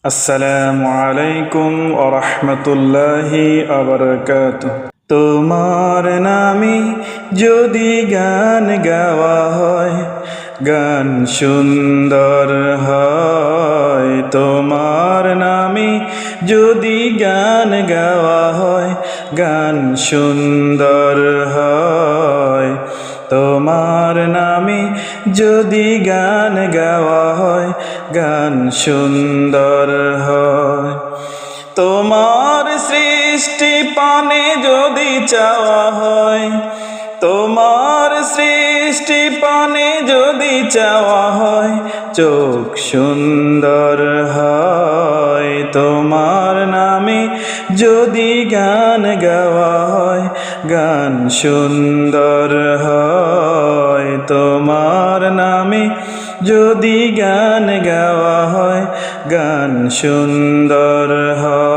আসসালামু আলাইকুম ওয়া রাহমাতুল্লাহি ওয়া বারাকাতুহু। তোমার নামে যদি গান গাওয়া হয়, গান সুন্দর হয়। তোমার নামে যদি গান গাওয়া হয়, গান সুন্দর হয়। তোমার নামে যদি গান গাওয়া হয়, গান সুন্দর হয়। তোমার সৃষ্টি পানে যদি চাওয়া হয়, তোমার সৃষ্টি পানে যদি চাওয়া হয়, চোখ সুন্দর হয়। তোমার নামে যদি গান গাওয়া হয়, গান সুন্দর হয়। তোমার নামে যদি গান গাওয়া হয়, গান সুন্দর হয়।